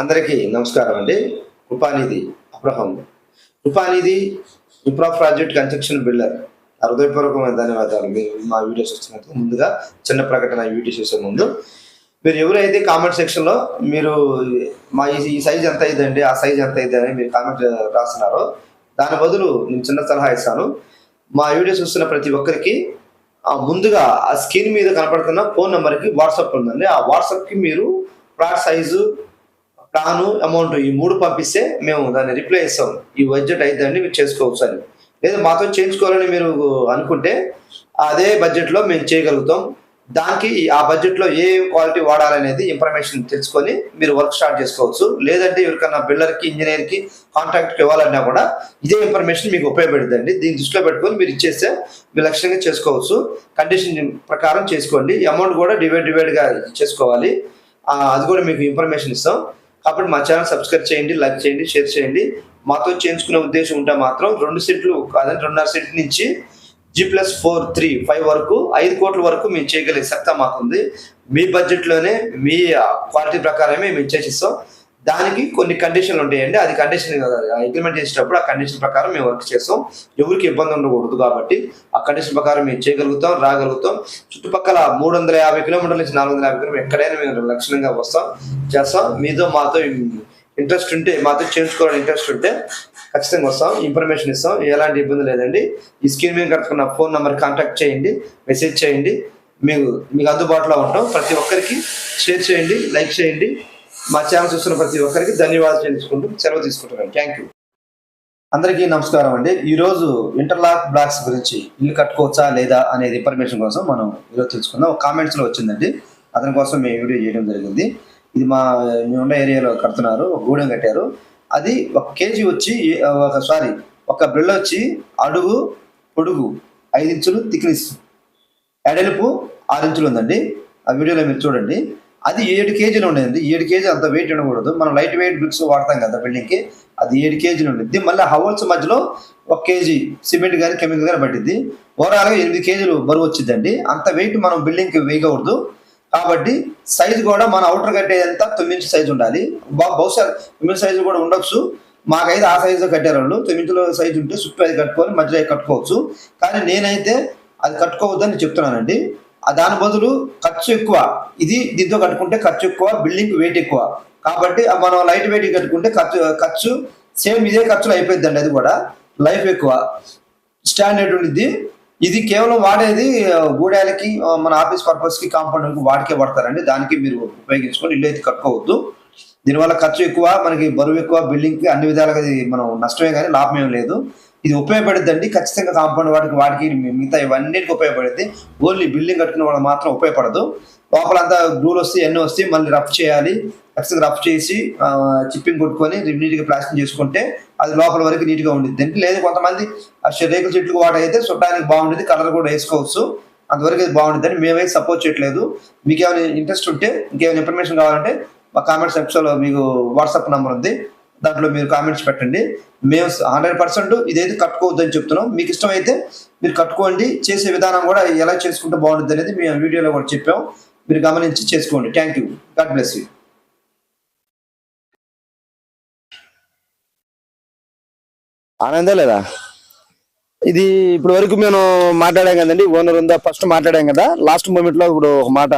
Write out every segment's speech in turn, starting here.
అందరికీ నమస్కారం అండి. Krupanidhi Abraham. Krupanidhi infra project construction builder. హృదయపూర్వకమైన ధన్యవాదాలు. మీరు మా వీడియోస్ వస్తున్నందుకు. ముందుగా చిన్న ప్రకటన, వీడియో చేసే ముందు మీరు ఎవరైతే కామెంట్ సెక్షన్లో మీరు మా ఈ సైజ్ ఎంత అయిందండి, ఆ సైజ్ ఎంత అయిందని మీరు కామెంట్ రాస్తున్నారో దాని బదులు నేను చిన్న సలహా ఇస్తాను. మా వీడియోస్ చూస్తున్న ప్రతి ఒక్కరికి ముందుగా ఆ స్క్రీన్ మీద కనపడుతున్న ఫోన్ నెంబర్కి వాట్సాప్ ఉందండి. ఆ వాట్సాప్కి మీరు ప్లాట్ సైజు, ప్లాను, అమౌంట్ ఈ 3 పంపిస్తే మేము దాన్ని రిప్లై ఇస్తాం. ఈ బడ్జెట్ అయిద్దండి, మీరు చేసుకోవచ్చు అని. లేదా మాతో చేయించుకోవాలని మీరు అనుకుంటే అదే బడ్జెట్లో మేము చేయగలుగుతాం. దానికి ఆ బడ్జెట్లో ఏ క్వాలిటీ వాడాలనేది ఇన్ఫర్మేషన్ తెలుసుకొని మీరు వర్క్ స్టార్ట్ చేసుకోవచ్చు. లేదంటే ఎవరికన్నా బిల్డర్కి, ఇంజనీర్కి, కాంట్రాక్ట్కి ఇవ్వాలన్నా కూడా ఇదే ఇన్ఫర్మేషన్ మీకు ఉపయోగపడుతుందండి. దీన్ని దృష్టిలో పెట్టుకొని మీరు ఇచ్చేస్తే మీరు లక్ష్యంగా చేసుకోవచ్చు. కండిషన్ ప్రకారం చేసుకోండి. అమౌంట్ కూడా డివైడ్గా చేసుకోవాలి. అది కూడా మీకు ఇన్ఫర్మేషన్ ఇస్తాం. కాబట్టి మా ఛానల్ సబ్స్క్రైబ్ చేయండి, లైక్ చేయండి, షేర్ చేయండి. మాతో చేయించుకునే ఉద్దేశం ఉంటే మాత్రం 2 సెంట్లు కాదంటే 2.5 సెంట్ నుంచి G+4, 3, 5 వరకు 5 కోట్ల వరకు మేము చేయగలిగే సత్తా మాకుంది. మీ బడ్జెట్లోనే మీ క్వాలిటీ ప్రకారమే మేము చేసిస్తాం. దానికి కొన్ని కండిషన్లు ఉంటాయండి. అది కండిషన్ ఇంప్లిమెంట్ చేసేటప్పుడు ఆ కండిషన్ ప్రకారం మేము వర్క్ చేస్తాం. ఎవరికి ఇబ్బంది ఉండకూడదు కాబట్టి ఆ కండిషన్ ప్రకారం మేము చేయగలుగుతాం, రాగలుగుతాం. చుట్టుపక్కల 350 కిలోమీటర్ల నుంచి 450 కిలోమీటర్లు ఎక్కడైనా మేము లక్షణంగా వస్తాం, చేస్తాం. మాతో ఇంట్రెస్ట్ ఉంటే, మాతో చేయించుకోవాలని ఇంట్రెస్ట్ ఉంటే ఖచ్చితంగా వస్తాం, ఇన్ఫర్మేషన్ ఇస్తాం. ఎలాంటి ఇబ్బంది లేదండి. ఈ స్క్రీన్ మీద కట్టుకున్న ఫోన్ నెంబర్ కాంటాక్ట్ చేయండి, మెసేజ్ చేయండి. మీకు అందుబాటులో ఉంటాం. ప్రతి ఒక్కరికి షేర్ చేయండి, లైక్ చేయండి. మా ఛానల్ చూస్తున్న ప్రతి ఒక్కరికి ధన్యవాదాలు తెలుసుకుంటూ సెలవు తీసుకుంటున్నాను. Thank you. అందరికీ నమస్కారం అండి. ఈరోజు ఇంటర్లాక్ బ్లాక్స్ గురించి ఇల్లు కట్టుకోవచ్చా లేదా అనేది ఇన్ఫర్మేషన్ కోసం మనం ఈరోజు తెలుసుకుందాం. ఒక కామెంట్స్లో వచ్చిందండి, అతని కోసం మేము వీడియో చేయడం జరిగింది. ఇది మేమున్న ఏరియాలో కడుతున్నారు, ఒక గూడెం కట్టారు. అది 1 కేజీ వచ్చి ఒక బిళ్ళ వచ్చి అడుగు పొడుగు 5 ఇంచులు థిక్నెస్, ఎడల్పు 6 ఇంచులు ఉందండి. ఆ వీడియోలో మీరు చూడండి. అది 7 కేజీలు ఉండేది. 7 కేజీ అంత వెయిట్ ఉండకూడదు. మనం లైట్ వెయిట్ బ్రిక్స్ వాడతాం కదా బిల్డింగ్కి, అది 7 కేజీలు ఉండేది. మళ్ళీ హౌల్స్ మధ్యలో 1 కేజీ సిమెంట్ కానీ కెమికల్ కానీ పట్టింది. ఓవరాల్గా 8 కేజీలు బరువు వచ్చిందండి. అంత వెయిట్ మనం బిల్డింగ్కి వేయకూడదు. కాబట్టి సైజు కూడా మన అవుటర్ కట్టేదంతా 9 ఇంచు సైజు ఉండాలి. బహుశా 9 సైజు కూడా ఉండొచ్చు. మాకైతే ఆ సైజులో కట్టారు వాళ్ళు. 9 ఇంచుల సైజు ఉంటే చుట్టూ అది కట్టుకొని మధ్యలో కట్టుకోవచ్చు. కానీ నేనైతే అది కట్టుకోవద్దని చెప్తున్నానండి. దాని బదులు ఖర్చు ఎక్కువ. దీంతో కట్టుకుంటే ఖర్చు ఎక్కువ, బిల్డింగ్ వెయిట్ ఎక్కువ. కాబట్టి మనం లైట్ వెయిట్ కట్టుకుంటే ఖర్చు సేమ్ ఇదే ఖర్చులు అయిపోద్దండి. అది కూడా లైఫ్ ఎక్కువ, స్టాండర్డ్ ఉండిద్ది. ఇది కేవలం వాడేది గూడాలకి, మన ఆఫీస్ పర్పస్కి, కాంపౌండ్కి వాడికే పడతారండి. దానికి మీరు ఉపయోగించుకొని ఇల్లు అయితే కట్టుకోవద్దు. దీనివల్ల ఖర్చు ఎక్కువ, మనకి బరువు ఎక్కువ, బిల్డింగ్కి అన్ని విధాలుగా మనం నష్టమే కానీ లాభం ఏం లేదు. ఇది ఉపయోగపడుద్దండి ఖచ్చితంగా. కాంపౌండ్ వాటికి మిగతా ఇవన్నిటికి ఉపయోగపడుద్ది. ఓన్లీ బిల్డింగ్ కట్టుకునే వాళ్ళు మాత్రం ఉపయోగపడదు. లోపలంతా గ్లూలు వస్తాయి, ఎన్ని వస్తాయి, మళ్ళీ రఫ్ చేయాలి. ఖచ్చితంగా రఫ్ చేసి చిప్పింగ్ కొట్టుకొని నీట్గా ప్లాస్టింగ్ చేసుకుంటే అది లోపల వరకు నీట్గా ఉండిద్ది. లేదు కొంతమంది రేకుల చెట్లు వాడైతే చుట్టానికి బాగుండేది, కలర్ కూడా వేసుకోవచ్చు. అంతవరకు అది బాగుంటుందని మేమైతే సపోర్ట్ చేయట్లేదు. మీకు ఏమైనా ఇంట్రెస్ట్ ఉంటే, ఇంకేమైనా ఇన్ఫర్మేషన్ కావాలంటే మా కామెంట్ సెక్షన్లో మీకు వాట్సాప్ నెంబర్ ఉంది, దాంట్లో మీరు కామెంట్స్ పెట్టండి. మేము 100% ఇదైతే కట్టుకోవద్దని చెప్తున్నాం. మీకు ఇష్టమైతే మీరు కట్టుకోండి. చేసే విధానం కూడా ఎలా చేసుకుంటే బాగుంటుంది అనేది మేము వీడియోలో కూడా చెప్పాం. మీరు గమనించి చేసుకోండి. Thank you. God bless you. ఆనందా లేదా? ఇది ఇప్పుడు వరకు మేము మాట్లాడాం కదండి. ఓనర్ ఉందా ఫస్ట్ మాట్లాడాం కదా. లాస్ట్ మూమెంట్లో ఇప్పుడు ఒక మాట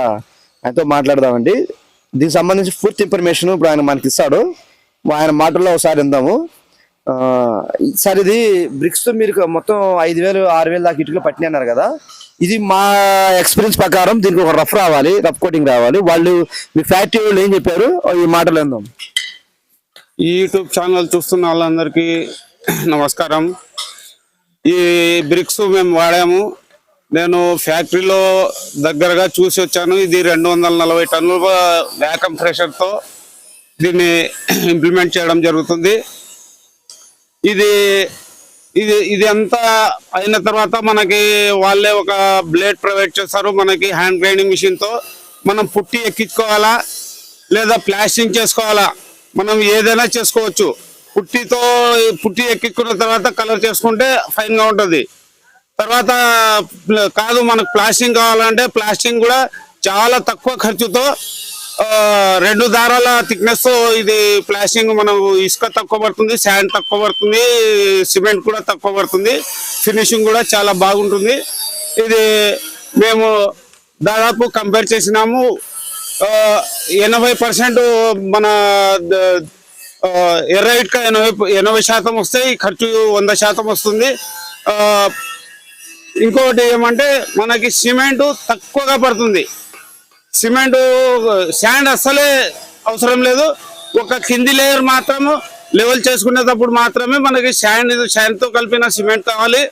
ఆయనతో మాట్లాడదామండి. దీనికి సంబంధించి పూర్తి ఇన్ఫర్మేషన్ ఇప్పుడు ఆయన మనకి ఇస్తాడు. ఆయన మాటల్లో ఒకసారి విందాము. సార్, ఇది బ్రిక్స్ మీరు మొత్తం 5,000, 6,000 దాకా ఇటుకలు పట్టినాయి అన్నారు కదా. ఇది మా ఎక్స్పీరియన్స్ ప్రకారం దీనికి ఒక రఫ్ కోటింగ్ రావాలి. వాళ్ళు మీ ఫ్యాక్టరీ వాళ్ళు ఏం చెప్పారు ఈ మాటలు విందాం. ఈ యూట్యూబ్ ఛానల్ చూస్తున్న వాళ్ళందరికీ నమస్కారం. ఈ బ్రిక్స్ మేము వాడాము. నేను ఫ్యాక్టరీలో దగ్గరగా చూసి వచ్చాను. ఇది 240 టన్నుల వ్యాకమ్ ప్రెషర్తో దీన్ని ఇంప్లిమెంట్ చేయడం జరుగుతుంది. ఇది అంతా అయిన తర్వాత మనకి వాళ్ళే ఒక బ్లేడ్ ప్రొవైడ్ చేస్తారు. మనకి హ్యాండ్ గ్రైండింగ్ మిషన్తో మనం పుట్టి ఎక్కించుకోవాలా లేదా ప్లాస్టింగ్ చేసుకోవాలా, మనం ఏదైనా చేసుకోవచ్చు. పుట్టి ఎక్కించుకున్న తర్వాత కలర్ చేసుకుంటే ఫైన్గా ఉంటుంది. తర్వాత కాదు మనకు ప్లాస్టింగ్ కావాలంటే ప్లాస్టింగ్ కూడా చాలా తక్కువ ఖర్చుతో 2 దారాల థిక్నెస్ ఇది ప్లాస్టింగ్ మనం ఇసుక తక్కువ పడుతుంది, శాండ్ తక్కువ పడుతుంది, సిమెంట్ కూడా తక్కువ పడుతుంది, ఫినిషింగ్ కూడా చాలా బాగుంటుంది. ఇది మేము దాదాపు కంపేర్ చేసినాము. 80% మన ఎర్రైట్గా 80% వస్తాయి, ఖర్చు 100% వస్తుంది. ఇంకొకటి ఏమంటే మనకి సిమెంట్ తక్కువగా పడుతుంది. సిమెంట్ శాండ్ అస్సలే అవసరం లేదు. ఒక కింది లేయర్ మాత్రము లెవెల్ చేసుకునేటప్పుడు మాత్రమే మనకి శాండ్తో కలిపిన సిమెంట్ కావాలి.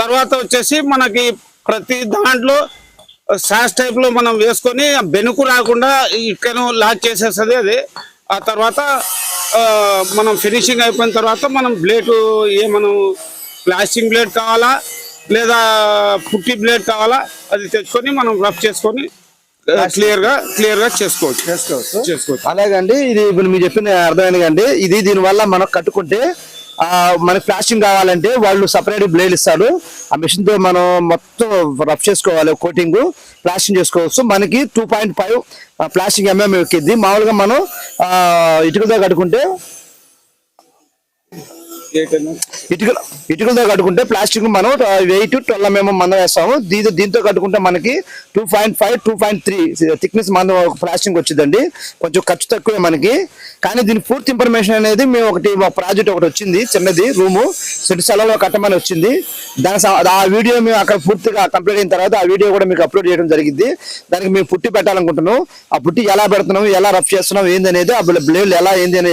తర్వాత వచ్చేసి మనకి ప్రతి దాంట్లో సాస్ టైప్ లో మనం వేసుకొని బెనుకు రాకుండా ఇక్కను లాక్ చేసేస్తుంది అది. ఆ తర్వాత మనం ఫినిషింగ్ అయిపోయిన తర్వాత మనం బ్లేడ్ మనం ప్లాస్టిక్ బ్లేడ్ కావాలా లేదా పుట్టి బ్లేడ్ కావాలా అది తెచ్చుకొని మనం రఫ్ చేసుకొని క్లియర్ గా చేసుకోవచ్చు. అలాగండి, ఇది ఇప్పుడు మీరు చెప్పింది అర్థమైంది అండి. ఇది దీని వల్ల మనం కట్టుకుంటే మనకి ప్లాస్టింగ్ కావాలంటే వాళ్ళు సపరేట్ బ్లేడ్ ఇస్తారు. ఆ మిషన్ తో మనం మొత్తం రఫ్ చేసుకోవాలి, కోటింగ్ ప్లాస్టింగ్ చేసుకోవచ్చు. మనకి 2.5 ప్లాస్టింగ్ ఎక్కింది. మామూలుగా మనం ఇటుకతో కట్టుకుంటే ఇటుకలతో కట్టుకుంటే ప్లాస్టిక్ మనం 8 to 12 mm మందం వేస్తాము. దీంతో కట్టుకుంటే మనకి 2.5 2.3 థిక్నెస్ మందం ప్లాస్టిక్ వచ్చిందండి. కొంచెం ఖర్చు తక్కువే మనకి. కానీ దీని పూర్తి ఇన్ఫర్మేషన్ అనేది మేము ఒక ప్రాజెక్ట్ ఒకటి వచ్చింది, చిన్నది రూము సెట్ స్థలంలో కట్టమని వచ్చింది. ఆ వీడియో మేము అక్కడ పూర్తిగా కంప్లీట్ అయిన తర్వాత ఆ వీడియో కూడా మీకు అప్లోడ్ చేయడం జరిగింది. దానికి మేము పుట్టి పెట్టాలనుకుంటున్నాం. ఆ పుట్టి ఎలా పెడుతున్నాం, ఎలా రఫ్ చేస్తున్నాం ఏందనేది, ఆ బ్లేడ్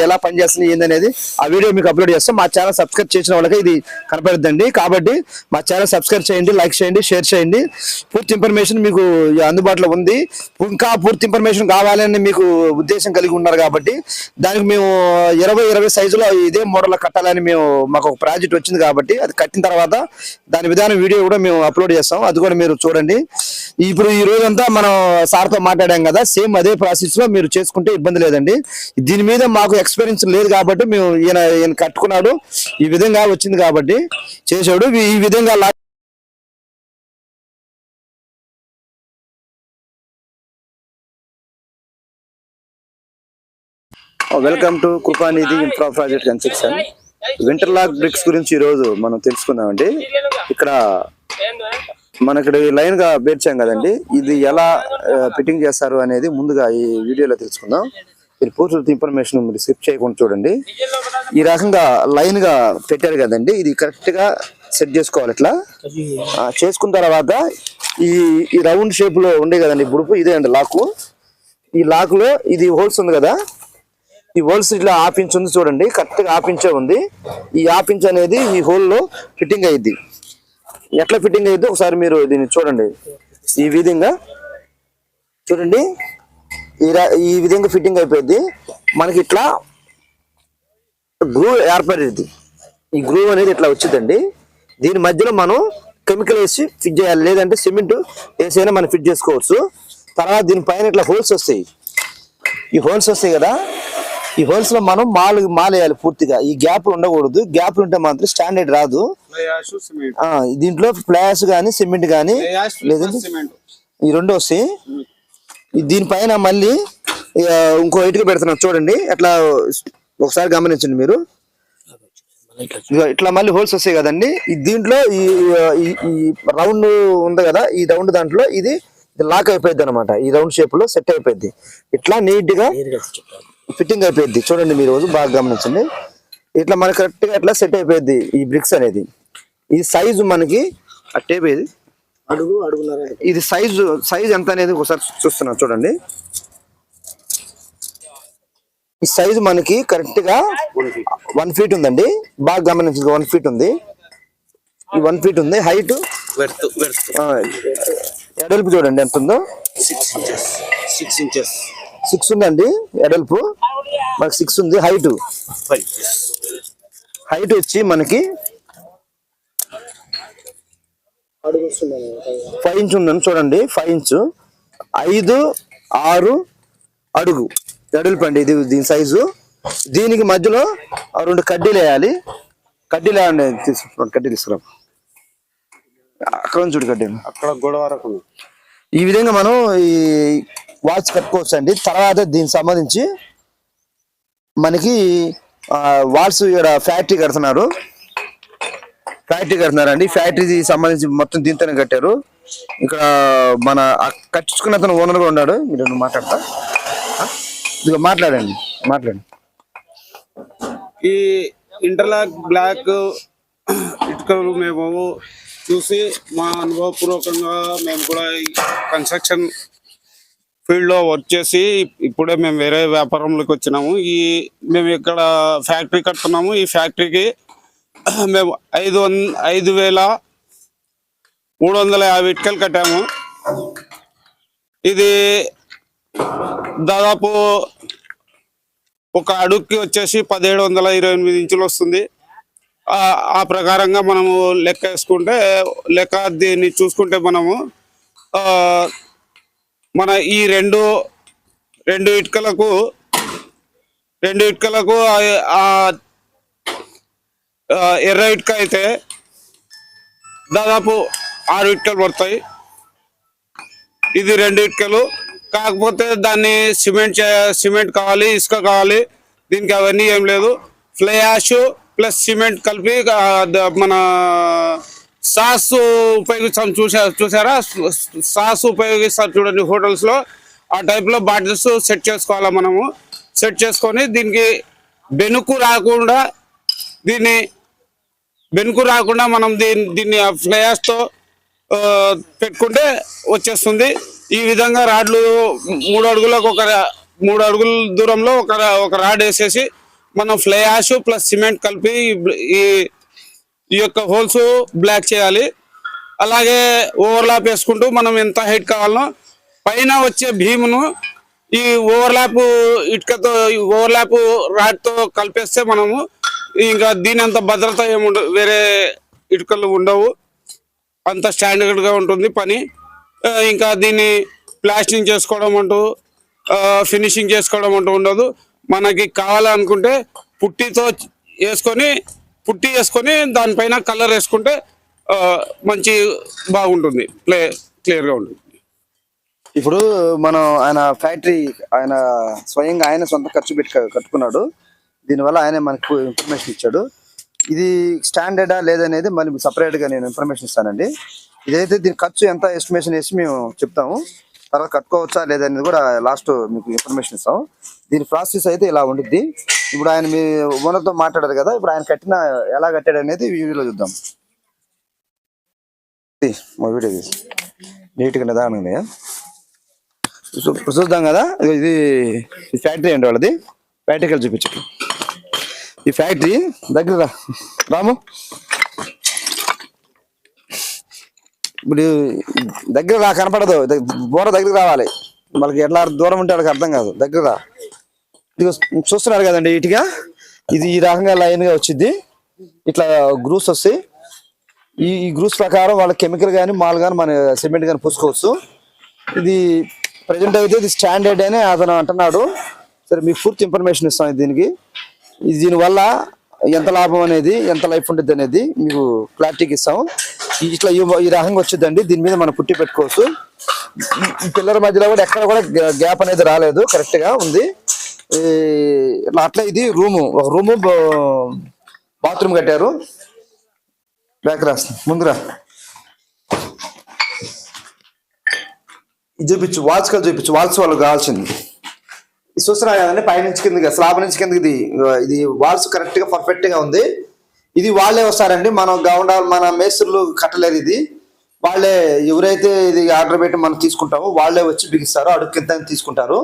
ఎలా పనిచేస్తున్నాయి ఏందనేది ఆ వీడియో మీకు అప్లోడ్ చేస్తాం. మా ఛానల్ సబ్స్క్రైబ్ చేసిన వాళ్ళకి ఇది కనపడుద్దండి. కాబట్టి మా ఛానల్ సబ్స్క్రైబ్ చేయండి, లైక్ చేయండి, షేర్ చేయండి. పూర్తి ఇన్ఫర్మేషన్ మీకు అందుబాటులో ఉంది. ఇంకా పూర్తి ఇన్ఫర్మేషన్ కావాలని మీకు ఉద్దేశం కలిగి ఉన్నారు కాబట్టి దానికి మేము 20 సైజులో ఇదే మోడల్ కట్టాలని మాకు ఒక ప్రాజెక్ట్ వచ్చింది. కాబట్టి అది కట్టిన తర్వాత దాని విధానం వీడియో కూడా మేము అప్లోడ్ చేస్తాం. అది కూడా మీరు చూడండి. ఇప్పుడు ఈ రోజంతా మనం సార్తో మాట్లాడాం కదా, సేమ్ అదే ప్రాసెస్ లో మీరు చేసుకుంటే ఇబ్బంది లేదండి. దీని మీద మాకు ఎక్స్పీరియన్స్ లేదు కాబట్టి మేము ఈయన కట్టుకున్నాడు, ఈ విధంగా వచ్చింది కాబట్టి చేశాడు. ఈ విధంగా welcome to Krupanidhi infra project construction. Interlock bricks గురించి ఈ రోజు మనం తెలుసుకుందామండి. ఇక్కడ మనకి లైన్ గా పేర్చాం కదండి, ఇది ఎలా ఫిట్టింగ్ చేస్తారు అనేది ముందుగా ఈ వీడియోలో తెలుసుకుందాం. మీరు పూర్తి ఇన్ఫర్మేషన్ మీరు స్కిప్ చేయకుండా చూడండి. ఈ రకంగా లైన్ గా పెట్టారు కదండి, ఇది కరెక్ట్ గా సెట్ చేసుకోవాలి. ఇట్లా చేసుకున్న తర్వాత ఈ రౌండ్ షేప్ లో ఉండే కదండి బుడుపు, ఇదే అండి లాకు. ఈ లాక్ లో ఇది హోల్స్ ఉంది కదా, ఈ హోల్స్ ఇట్లా హాఫ్ ఇంచ్ ఉంది చూడండి, కరెక్ట్ గా హాఫ్ ఇంచే ఉంది. ఈ హాఫ్ ఇంచ్ అనేది ఈ హోల్ లో ఫిట్టింగ్ అయ్యిద్ది. ఎట్లా ఫిట్టింగ్ అయ్యిద్ది ఒకసారి మీరు దీన్ని చూడండి. ఈ విధంగా చూడండి, ఈ విధంగా ఫిట్టింగ్ అయిపోయింది. మనకి ఇట్లా గ్రూవ్ ఏర్పడేది. ఈ గ్రూవ్ అనేది ఇట్లా వచ్చిందండి. దీని మధ్యలో మనం కెమికల్ వేసి ఫిట్ చేయాలి, లేదంటే సిమెంట్ వేసైనా మనం ఫిట్ చేసుకోవచ్చు. తర్వాత దీనిపైన ఇట్లా హోల్స్ వస్తాయి. ఈ హోల్స్ వస్తాయి కదా, ఈ హోల్స్ లో మనం మాలేయాలి పూర్తిగా. ఈ గ్యాప్ ఉండకూడదు. గ్యాప్ ఉంటే మాత్రం స్టాండర్డ్ రాదు. దీంట్లో ప్లాస్ గానీ సిమెంట్ గానీ లేదంటే ఈ రెండు వస్తాయి. దీనిపైన మళ్ళీ ఇంకో ఇటుక పెడుతున్నాం చూడండి. అట్లా ఒకసారి గమనించండి మీరు. ఇట్లా మళ్ళీ హోల్స్ వస్తాయి కదండి. దీంట్లో ఈ రౌండ్ ఉంది కదా, ఈ రౌండ్ దాంట్లో ఇది లాక్ అయిపోయింది అనమాట. ఈ రౌండ్ షేప్ లో సెట్ అయిపోయింది. ఇట్లా నీట్ గా ఫిట్టింగ్ అయిపోయింది. చూడండి మీరు రోజు బాగా గమనించండి. ఇట్లా మనకి కరెక్ట్ గా ఇట్లా సెట్ అయిపోయింది ఈ బ్రిక్స్ అనేది. ఈ సైజు మనకి అట్టేపోయేది ఇది సైజ్ ఎంత అనేది ఒకసారి చూస్తున్నాం చూడండి. ఈ సైజు మనకి కరెక్ట్ గా 1 feet ఉందండి. బాగా గమనించండి, 1 feet ఉంది. ఈ 1 feet ఉంది. హైట్ ఎడల్పు చూడండి ఎంత ఉందో, 6 inches 6 ఉందండి ఎడల్పు. మనకి 6 ఉంది. హైట్ వచ్చి మనకి 5 inch ఉందని చూడండి. 5 inch 5-6 అడుగు ఎడల్పు అండి ఇది దీని సైజు. దీనికి మధ్యలో 2 కడ్డీలు వేయాలి. కడ్డీలు కడ్డీలు తీసుకురా. అక్కడ చూడు కడ్డీలు, అక్కడ గోడ వరకు ఈ విధంగా మనం ఈ వాల్స్ కట్టుకోవచ్చు అండి. తర్వాత దీనికి సంబంధించి మనకి వాల్స్ ఇక్కడ ఫ్యాక్టరీ కడుతున్నారండి. ఫ్యాక్టరీకి సంబంధించి మొత్తం దీంతోనే కట్టారు. ఇక్కడ మన కట్టించుకున్న అతను ఓనర్ కూడా ఉన్నాడు. మీరు మాట్లాడతా ఇదిగో మాట్లాడండి. ఈ ఇంటర్లాక్ బ్లాక్ ఇటుకలు మేము చూసి మా అనుభవపూర్వకంగా మేము కూడా కన్స్ట్రక్షన్ ఫీల్డ్ లో వర్క్ చేసి ఇప్పుడే మేము వేరే వ్యాపారంలోకి వచ్చినాము. మేము ఇక్కడ ఫ్యాక్టరీ కడుతున్నాము. ఈ ఫ్యాక్టరీకి మేము 5,350 ఇటుకలు కట్టాము. ఇది దాదాపు ఒక అడుగుకి వచ్చేసి 1728 ఇంచులు వస్తుంది. ఆ ప్రకారంగా మనము లెక్క దీన్ని చూసుకుంటే మనము మన ఈ రెండు ఇటుకలకు ఎర్ర ఇటుక అయితే దాదాపు 6 ఇటుకలు పడతాయి. ఇది 2 ఇటుకలు. కాకపోతే దాన్ని సిమెంట్ కావాలి, ఇసుక కావాలి. దీనికి అవన్నీ ఏం లేదు. ఫ్లై యాష్ ప్లస్ సిమెంట్ కలిపి మన సాస్ ఉపయోగిస్తాం. చూసారా సాస్ ఉపయోగిస్తారు చూడండి హోటల్స్ లో. ఆ టైప్ లో బాటిల్స్ సెట్ చేసుకోవాలా మనము. సెట్ చేసుకొని దీనికి బెనుకు రాకుండా మనం దీన్ని ఫ్లై యాష్ తో పెట్టుకుంటే వచ్చేస్తుంది. ఈ విధంగా రాడ్లు 3 అడుగుల దూరంలో ఒక రాడ్ వేసేసి మనం ఫ్లై యాష్ ప్లస్ సిమెంట్ కలిపి ఈ యొక్క హోల్స్ బ్లాక్ చేయాలి. అలాగే ఓవర్లాప్ వేసుకుంటూ మనం ఎంత హైట్ కావాలనో పైన వచ్చే భీమును ఈ ఓవర్లాప్ రాడ్ తో కలిపేస్తే మనము ఇంకా దీని అంత భద్రత ఏముండదు, వేరే ఇటుకలు ఉండవు. అంత స్టాండర్డ్ గా ఉంటుంది పని. ఇంకా దీన్ని ప్లాస్టింగ్ చేసుకోవడం అంటూ ఫినిషింగ్ చేసుకోవడం అంటూ ఉండదు. మనకి కావాలనుకుంటే పుట్టి వేసుకొని దానిపైన కలర్ వేసుకుంటే మంచి బాగుంటుంది, క్లియర్ గా ఉంటుంది. ఇప్పుడు మనం ఆయన స్వయంగా ఆయన సొంత ఖర్చు పెట్టి కట్టుకున్నాడు. దీనివల్ల ఆయన మనకు ఇన్ఫర్మేషన్ ఇచ్చాడు. ఇది స్టాండర్డా లేదనేది మళ్ళీ సపరేట్ గా నేను ఇన్ఫర్మేషన్ ఇస్తానండి. ఇదైతే దీని ఖర్చు ఎంత ఎస్టిమేషన్ వేసి మేము చెప్తాము. తర్వాత కట్టుకోవచ్చా లేదనేది కూడా లాస్ట్ మీకు ఇన్ఫర్మేషన్ ఇస్తాం. దీని ప్రాసెస్ అయితే ఇలా ఉండిద్ది. ఇప్పుడు ఆయన మీ ఓనర్తో మాట్లాడారు కదా, ఇప్పుడు ఆయన ఎలా కట్టాడు అనేది వీడియోలో చూద్దాం. మా వీడియో నీట్గా నిదానంగా చూద్దాం కదా. ఇది ఫ్యాక్టరీ అండి వాళ్ళది. ఫ్యాక్టరీకి వెళ్ళి చూపించండి. ఈ ఫ్యాక్టరీ దగ్గర రాము. ఇప్పుడు దగ్గర కనపడదు, దగ్గరికి రావాలి. వాళ్ళకి ఎట్లా దూరం ఉంటే వాళ్ళకి అర్థం కాదు. దగ్గర ఇది చూస్తున్నారు కదండి. ఇటుగా ఇది ఈ రకంగా లైన్ గా వచ్చింది. ఇట్లా గ్రూస్ వస్తాయి. ఈ గ్రూస్ ప్రకారం వాళ్ళ కెమికల్ కానీ మాల్ కానీ మన సిమెంట్ కానీ పూసుకోవచ్చు. ఇది ప్రజెంట్ అయితే ఇది స్టాండర్డ్ అని అతను అంటున్నాడు. సరే మీకు పూర్తి ఇన్ఫర్మేషన్ ఇస్తాం దీనికి. దీనివల్ల ఎంత లాభం అనేది, ఎంత లైఫ్ ఉంటుంది అనేది మీకు క్లారిటీకి ఇస్తాం. ఇట్లా ఈ రకంగా వచ్చిందండి. దీని మీద మనం పుట్టి పెట్టుకోవచ్చు. ఈ పిల్లల మధ్యలో కూడా ఎక్కడ కూడా గ్యాప్ అనేది రాలేదు, కరెక్ట్ గా ఉంది. అట్లా ఇది ఒక రూము బాత్రూమ్ కట్టారు. బ్యాక్ ముందురా చూపించు. వాల్స్ వాళ్ళకి కావాల్సింది చూస్తున్నా కదండి. పైనుంచి కిందకి, స్లాబ్ నుంచి కిందకి ఇది వాల్స్ కరెక్ట్ గా పర్ఫెక్ట్ గా ఉంది. ఇది వాళ్ళే వస్తారండి. మన మేస్త్రులు కట్టలేరు. ఇది వాళ్ళే, ఎవరైతే ఇది ఆర్డర్ పెట్టి మనం తీసుకుంటామో వాళ్ళే వచ్చి బిగిస్తారు. అడుగు కింద తీసుకుంటారు.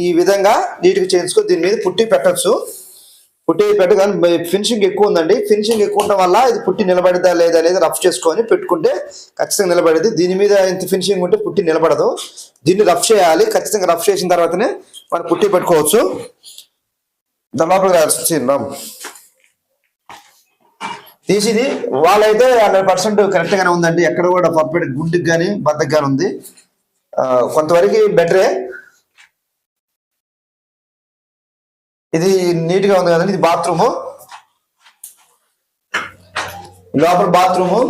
ఈ విధంగా నీట్గా చేయించుకో. దీని మీద పుట్టి పెట్టచ్చు. కానీ ఫినిషింగ్ ఎక్కువ ఉందండి. ఫినిషింగ్ ఎక్కువ ఉండడం వల్ల ఇది పుట్టి నిలబడిద్దా లేదా అనేది రఫ్ చేసుకొని పెట్టుకుంటే ఖచ్చితంగా నిలబడేది. దీని మీద ఇంత ఫినిషింగ్ ఉంటే పుట్టి నిలబడదు. దీన్ని రఫ్ చేయాలి. ఖచ్చితంగా రఫ్ చేసిన తర్వాతనే మనం పుట్టి పెట్టుకోవచ్చు. తీసిది వాళ్ళైతే 100% కరెక్ట్ గానే ఉందండి. ఎక్కడ కూడా పర్ఫెక్ట్ గుంటుకు కానీ బద్దకు కానీ ఉంది. కొంతవరకు బెటరే. ఇది నీట్ గా ఉంది కదండి. ఇది బాత్రూము, లోపల బాత్రూము.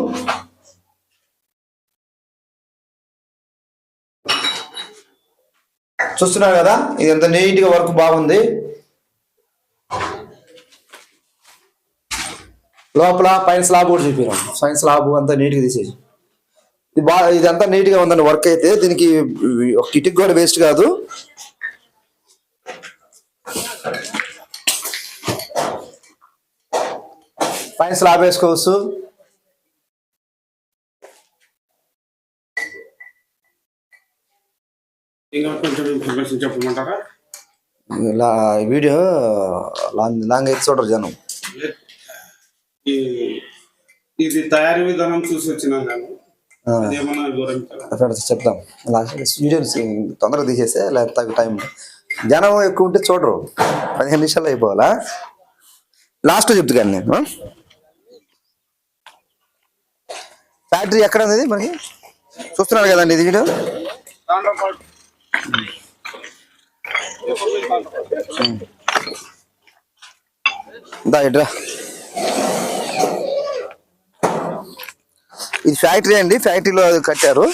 చూస్తున్నారు కదా, ఇది ఎంత నీట్ గా వర్క్ బాగుంది. లోపల పైన స్లాబ్ కూడా చూపిరాం, పైన స్లాబ్ అంతా నీట్ గా తీసేసి ఇదంతా నీట్ గా ఉందండి వర్క్ అయితే. దీనికి ఒక కిటిక్ కూడా వేస్ట్ కాదు. పైన స్లాబ్ వేసుకోవచ్చు. ఇంకా కొంచెం ఇన్ఫర్మేషన్ చెప్పమంటారా? వీడియో లాంగ్ అయితే చూడరు జనం. ఇది తయారీ విధానం చూసి వచ్చినా నేను, అదేమన్నా వివరించారా? చెప్తాం. వీడియో తొందరగా తీసేస్తే లేకపోతే టైం జనం ఎక్కువ ఉంటే చూడరు. 15 నిమిషాలు అయిపోవాలా. లాస్ట్ చెప్తు కానీ నేను ఫ్యాక్టరీ ఎక్కడ ఉంది మనకి చూస్తున్నారు కదండి ఇది వీడియో. ఇట్రా, ఇది ఫ్యాక్టరీ అండి. ఫ్యాక్టరీలో కట్టారు.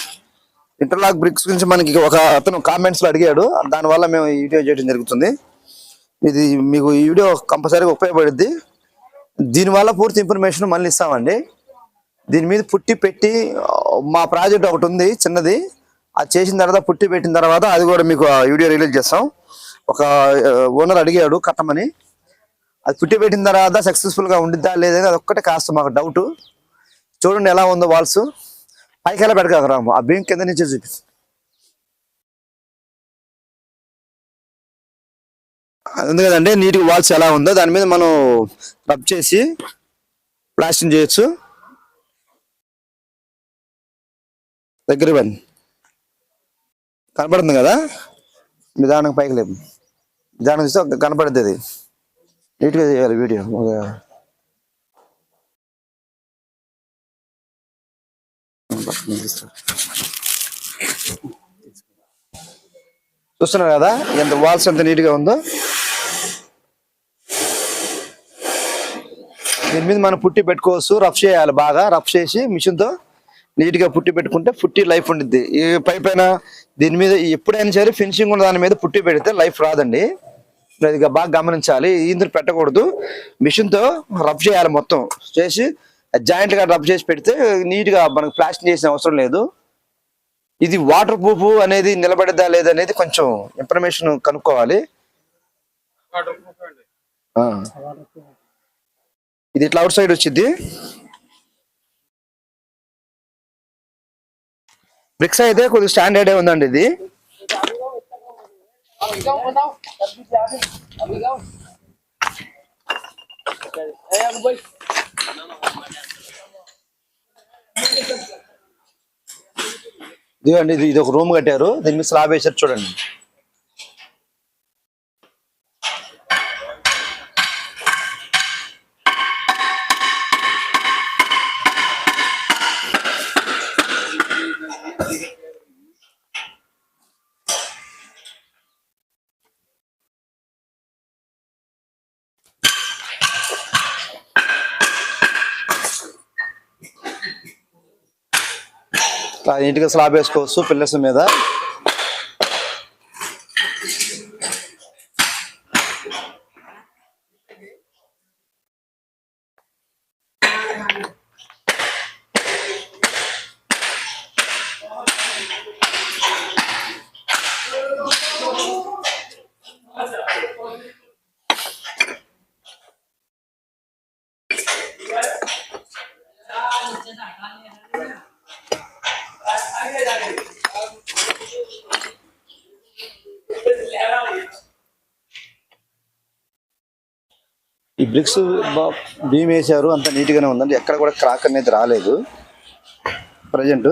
ఇంటర్లాక్ బ్రిక్స్ గురించి మనకి ఒక అతను కామెంట్స్ లో అడిగాడు, దానివల్ల మేము ఈ వీడియో చేయడం జరుగుతుంది. ఇది మీకు ఈ వీడియో కంపల్సరీగా ఉపయోగపడుద్ది. దీనివల్ల పూర్తి ఇన్ఫర్మేషన్ మళ్ళీ ఇస్తామండి. దీని మీద పుట్టి పెట్టి మా ప్రాజెక్ట్ ఒకటి ఉంది చిన్నది, అది చేసిన తర్వాత పుట్టి పెట్టిన తర్వాత అది కూడా మీకు వీడియో రిలీజ్ చేస్తాం. ఒక ఓనర్ అడిగాడు కట్టమని, అది పుట్టి పెట్టిన తర్వాత సక్సెస్ఫుల్ గా ఉండిద్దా లేదని అది ఒక్కటే కాస్త మాకు డౌట్. చూడండి ఎలా ఉందో వాల్స్. పైకి ఎలా పెడతాము, ఆ బీమ్ కింద నుంచే చూపిస్తాం. ఉంది కదండి నీట్గా వాల్స్ ఎలా ఉందో, దాని మీద మనం రబ్ చేసి ప్లాస్టింగ్ చేయొచ్చు. దగ్గర ఇవ్వండి, కనపడుతుంది కదా. నిదానంగా పైకి లేదు, నిదానం చూస్తే కనపడుద్ది. అది నీట్గా చేయాలి వీడియో. చూస్తున్నారు కదా ఎంత వాల్స్ ఎంత నీట్గా ఉందో. దీని మీద మనం పుట్టి పెట్టుకోవచ్చు. రఫ్ చేయాలి, బాగా రఫ్ చేసి మిషన్తో నీట్ గా పుట్టి పెట్టుకుంటే పుట్టి లైఫ్ ఉండిద్ది. ఈ పైన దీని మీద ఎప్పుడైనా సరే ఫినిషింగ్ ఉన్న దాని మీద పుట్టి పెడితే లైఫ్ రాదండి. అది బాగా గమనించాలి. ఇందులో పెట్టకూడదు, మిషన్ తో రబ్ చేయాలి. మొత్తం చేసి జాయింట్ గా రబ్ చేసి పెడితే నీట్ గా మనకు ప్లాస్టింగ్ చేసిన అవసరం లేదు. ఇది వాటర్ ప్రూఫ్ అనేది నిలబడిద్దా లేదనేది కొంచెం ఇన్ఫర్మేషన్ కనుక్కోవాలి. ఇది ఇట్లా అవుట్ సైడ్ వచ్చింది. బ్రిక్స్ అయితే కొద్దిగా స్టాండర్డ్ ఉందండి. ఇది ఇదిగోండి, ఇది ఒక రూమ్ కట్టారు, దీని మీద స్లాబ్ వేసారు చూడండి. నీట్గా స్లాబ్ వేసుకోవచ్చు పిల్లర్స్ మీద. ఈ బ్రిక్స్ బీమ్ వేసారు, అంత నీట్ గానే ఉందండి. ఎక్కడ కూడా క్రాక్ అనేది రాలేదు ప్రజెంట్.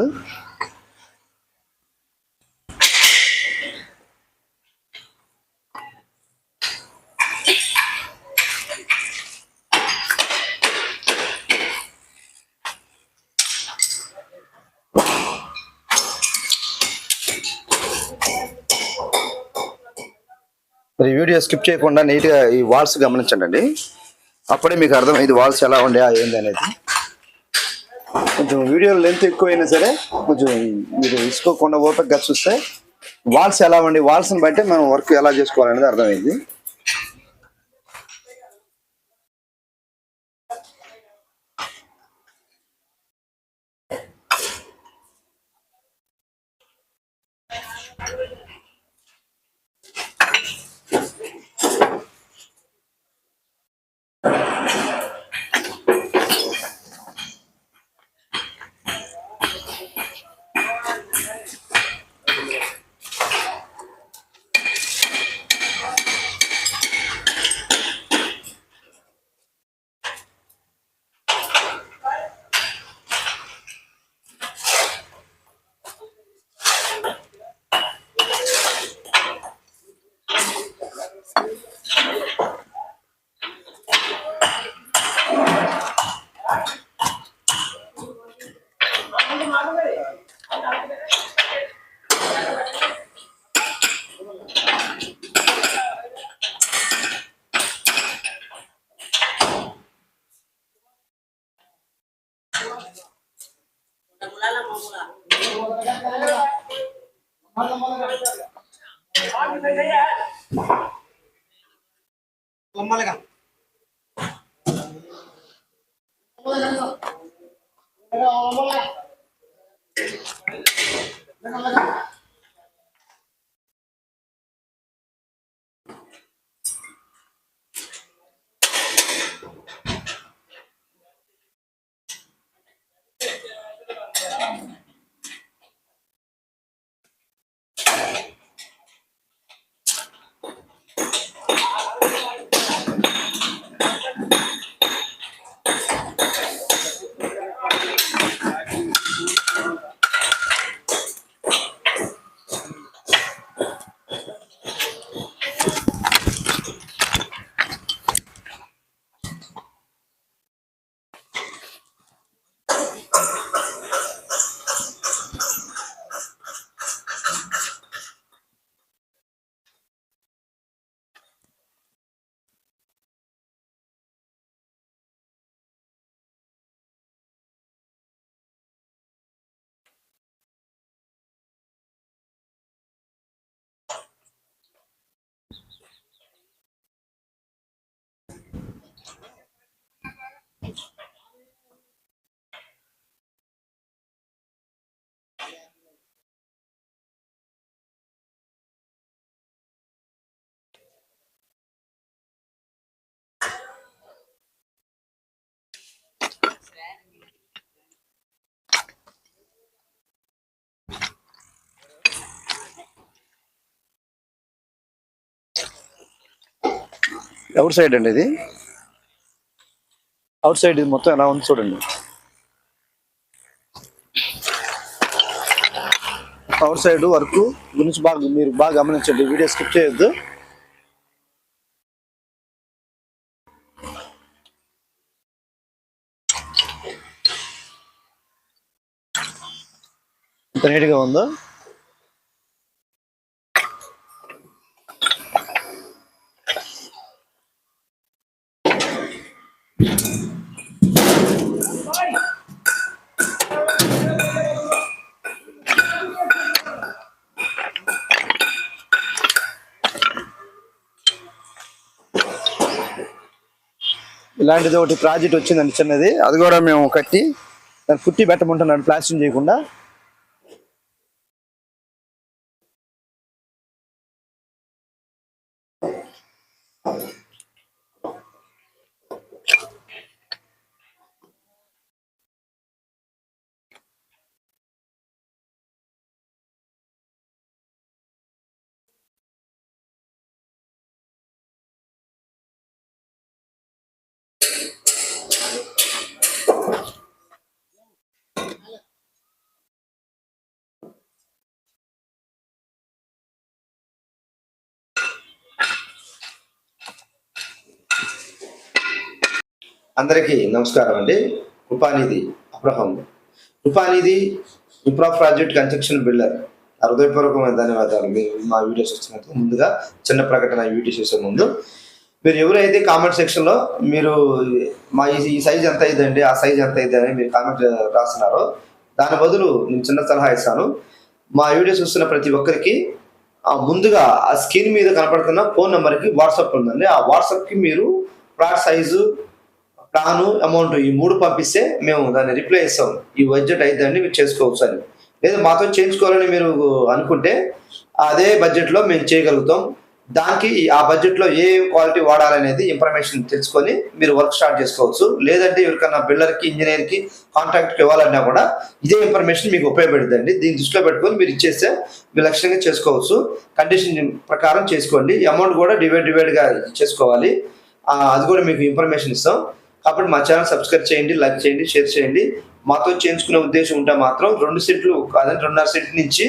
మరి వీడియో స్కిప్ చేయకుండా నీట్గా ఈ వాల్స్ గమనించండి. అప్పుడే మీకు అర్థమైంది వాల్స్ ఎలా ఉండే ఏంది అనేది. కొంచెం వీడియో లెంత్ ఎక్కువైనా సరే కొంచెం మీరు ఇసుకోకుండా ఓపికగా చూస్తే వాల్స్ ఎలా ఉండి వాల్స్ని బట్టి మనం వర్క్ ఎలా చేసుకోవాలనేది అర్థమైంది. అవుట్ సైడ్ అండి ఇది. అవుట్ సైడ్ ఇది మొత్తం ఎలా ఉంది చూడండి. అవుట్ సైడ్ వర్క్ గురించి మీరు బాగా గమనించండి, వీడియో స్కిప్ చేయొద్దు. ఎంత నీట్గా ఉందో. ఇలాంటిది ఒకటి ప్రాజెక్ట్ వచ్చిందండి చిన్నది, అది కూడా మేము కట్టి దాన్ని పుట్టి పెట్టమంటున్నాడు ప్లాస్టింగ్ చేయకుండా. అందరికీ నమస్కారం అండి. Krupanidhi Abraham, Krupanidhi improve project construction builder, హృదయపూర్వకమైన ధన్యవాదాలు. మా వీడియోస్ వచ్చినందుకు. ముందుగా చిన్న ప్రకటన, వీడియో చేసే ముందు మీరు ఎవరైతే కామెంట్ సెక్షన్లో మీరు మా ఈ సైజ్ ఎంత అయిందండి, ఆ సైజ్ ఎంత అయింది అని మీరు కామెంట్ రాస్తున్నారో దాని బదులు నేను చిన్న సలహా ఇస్తాను. మా వీడియోస్ చూస్తున్న ప్రతి ఒక్కరికి ముందుగా ఆ స్క్రీన్ మీద కనపడుతున్న ఫోన్ నెంబర్కి వాట్సాప్ ఉందండి. ఆ వాట్సాప్కి మీరు ప్లాట్ సైజు, ప్లాను, అమౌంట్ ఈ 3 పంపిస్తే మేము దాన్ని రిప్లై ఇస్తాం. ఈ బడ్జెట్ అయిద్దండి మీరు చేసుకోవచ్చు అని. లేదా మాతో చేయించుకోవాలని మీరు అనుకుంటే అదే బడ్జెట్లో మేము చేయగలుగుతాం. దానికి ఆ బడ్జెట్లో ఏ క్వాలిటీ వాడాలనేది ఇన్ఫర్మేషన్ తెలుసుకొని మీరు వర్క్ స్టార్ట్ చేసుకోవచ్చు. లేదంటే ఎవరికన్నా బిల్డర్కి, ఇంజనీర్కి, కాంట్రాక్ట్కి ఇవ్వాలన్నా కూడా ఇదే ఇన్ఫర్మేషన్ మీకు ఉపయోగపడుతుందండి. దీన్ని దృష్టిలో పెట్టుకొని మీరు ఇచ్చేస్తే మీరు లక్ష్యంగా చేసుకోవచ్చు. కండిషన్ ప్రకారం చేసుకోండి. అమౌంట్ కూడా డివైడ్గా చేసుకోవాలి. అది కూడా మీకు ఇన్ఫర్మేషన్ ఇస్తాం. కాబట్టి మా ఛానల్ సబ్స్క్రైబ్ చేయండి, లైక్ చేయండి, షేర్ చేయండి. మాతో చేయించుకునే ఉద్దేశం ఉంటే మాత్రం 2 సెంట్లు కాదంటే 2.5 సెంట్ నుంచి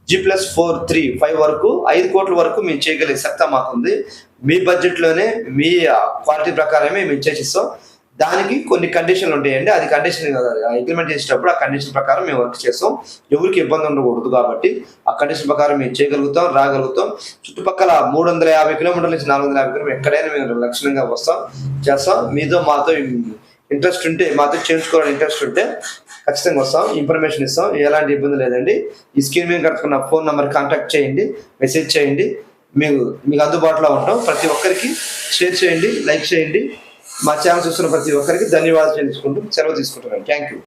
G+4, 3, 5 వరకు 5 కోట్ల వరకు మేము చేయగలిగే సత్తా మాకుంది. మీ బడ్జెట్లోనే మీ క్వాలిటీ ప్రకారమే మేము చేసిస్తాం. దానికి కొన్ని కండిషన్లు ఉంటాయండి. అది కండిషన్ ఇంప్లిమెంట్ చేసేటప్పుడు ఆ కండిషన్ ప్రకారం మేము వర్క్ చేస్తాం. ఎవరికి ఇబ్బంది ఉండకూడదు కాబట్టి ఆ కండిషన్ ప్రకారం మేము చేయగలుగుతాం, రాగలుగుతాం. చుట్టుపక్కల 350 కిలోమీటర్ల నుంచి 450 కిలోమీటర్లు ఎక్కడైనా మేము లక్షణంగా వస్తాం, చేస్తాం. మాతో ఇంట్రెస్ట్ ఉంటే, మాతో చేయించుకోవాలని ఇంట్రెస్ట్ ఉంటే ఖచ్చితంగా వస్తాం, ఇన్ఫర్మేషన్ ఇస్తాం. ఎలాంటి ఇబ్బంది లేదండి. ఈ స్క్రీన్ మీద కట్టుకున్న ఫోన్ నెంబర్ కాంటాక్ట్ చేయండి, మెసేజ్ చేయండి. మీకు అందుబాటులో ఉంటాం. ప్రతి ఒక్కరికి షేర్ చేయండి, లైక్ చేయండి. మా ఛానల్ చూస్తున్న ప్రతి ఒక్కరికి ధన్యవాదాలు తెలుసుకుంటూ సెలవు తీసుకుంటున్నాను. Thank you.